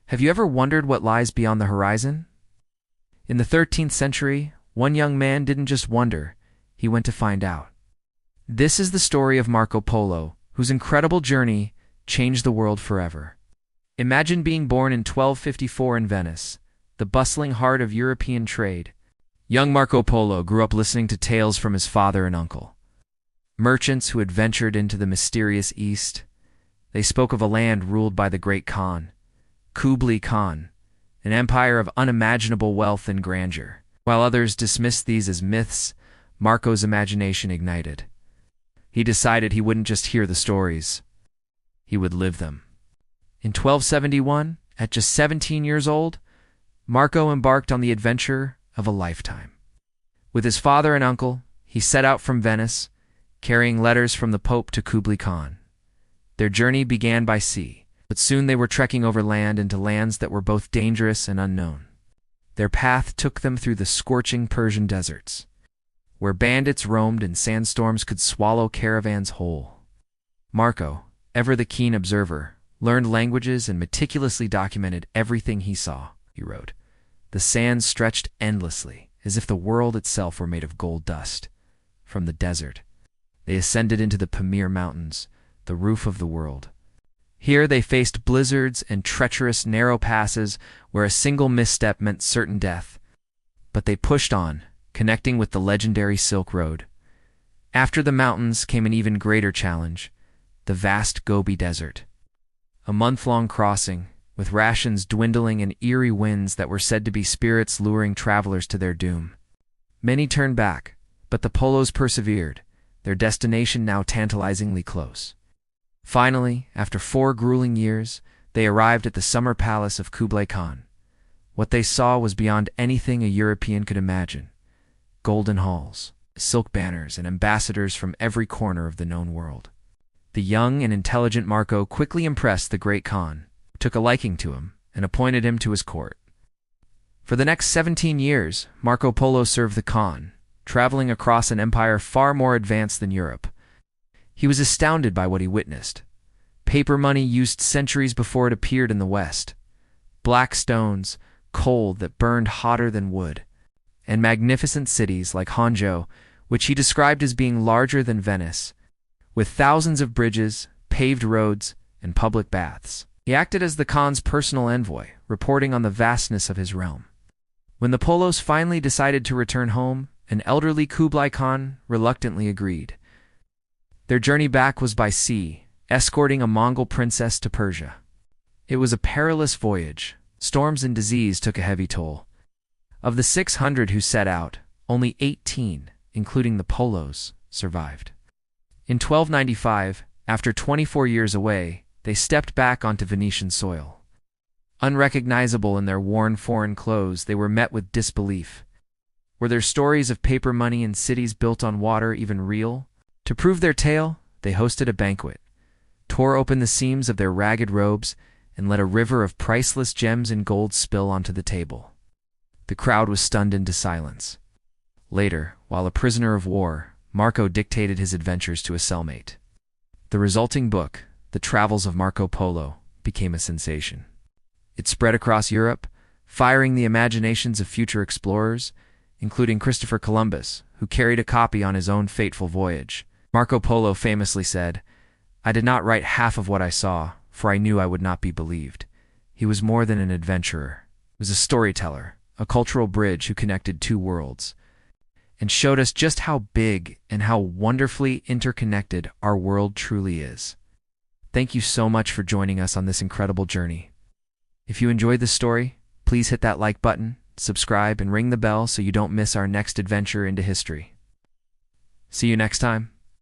Have you ever wondered what lies beyond the horizon? In the 13th century, one young man didn't just wonder, he went to find out. This is the story of Marco Polo, whose incredible journey changed the world forever. Imagine being born in 1254 in Venice, the bustling heart of European trade. Young Marco Polo grew up listening to tales from his father and uncle, merchants who had ventured into the mysterious East. They spoke of a land ruled by the great Khan, Kublai Khan, an empire of unimaginable wealth and grandeur. While others dismissed these as myths, Marco's imagination ignited. He decided he wouldn't just hear the stories, he would live them. In 1271, at just 17 years old, Marco embarked on the adventure of a lifetime. With his father and uncle, he set out from Venice, carrying letters from the Pope to Kublai Khan. Their journey began by sea, but soon they were trekking over land into lands that were both dangerous and unknown. Their path took them through the scorching Persian deserts, where bandits roamed and sandstorms could swallow caravans whole. Marco, ever the keen observer, learned languages and meticulously documented everything he saw. He wrote, "The sands stretched endlessly, as if the world itself were made of gold dust." From the desert, they ascended into the Pamir mountains, the roof of the world. Here they faced blizzards and treacherous narrow passes where a single misstep meant certain death. But they pushed on, connecting with the legendary Silk Road. After the mountains came an even greater challenge, the vast Gobi Desert. A month-long crossing, with rations dwindling and eerie winds that were said to be spirits luring travelers to their doom. Many turned back, but the Polos persevered, their destination now tantalizingly close. Finally, after 4 grueling years, they arrived at the summer palace of Kublai Khan. What they saw was beyond anything a European could imagine. Golden halls, silk banners, and ambassadors from every corner of the known world. The young and intelligent Marco quickly impressed the great Khan, took a liking to him, and appointed him to his court. For the next 17 years, Marco Polo served the Khan, traveling across an empire far more advanced than Europe. He was astounded by what he witnessed. Paper money used centuries before it appeared in the West. Black stones, coal that burned hotter than wood. And magnificent cities like Hangzhou, which he described as being larger than Venice, with thousands of bridges, paved roads, and public baths. He acted as the Khan's personal envoy, reporting on the vastness of his realm. When the Polos finally decided to return home, an elderly Kublai Khan reluctantly agreed. Their journey back was by sea, escorting a Mongol princess to Persia. It was a perilous voyage. Storms and disease took a heavy toll. Of the 600 who set out, only 18, including the Polos, survived. In 1295, after 24 years away, they stepped back onto Venetian soil. Unrecognizable in their worn foreign clothes, they were met with disbelief. Were their stories of paper money and cities built on water even real? To prove their tale, they hosted a banquet, tore open the seams of their ragged robes, and let a river of priceless gems and gold spill onto the table. The crowd was stunned into silence. Later, while a prisoner of war, Marco dictated his adventures to a cellmate. The resulting book, The Travels of Marco Polo, became a sensation. It spread across Europe, firing the imaginations of future explorers, including Christopher Columbus, who carried a copy on his own fateful voyage. Marco Polo famously said, "I did not write half of what I saw, for I knew I would not be believed." He was more than an adventurer. He was a storyteller, a cultural bridge who connected 2 worlds, and showed us just how big and how wonderfully interconnected our world truly is. Thank you so much for joining us on this incredible journey. If you enjoyed this story, please hit that like button, subscribe, and ring the bell so you don't miss our next adventure into history. See you next time.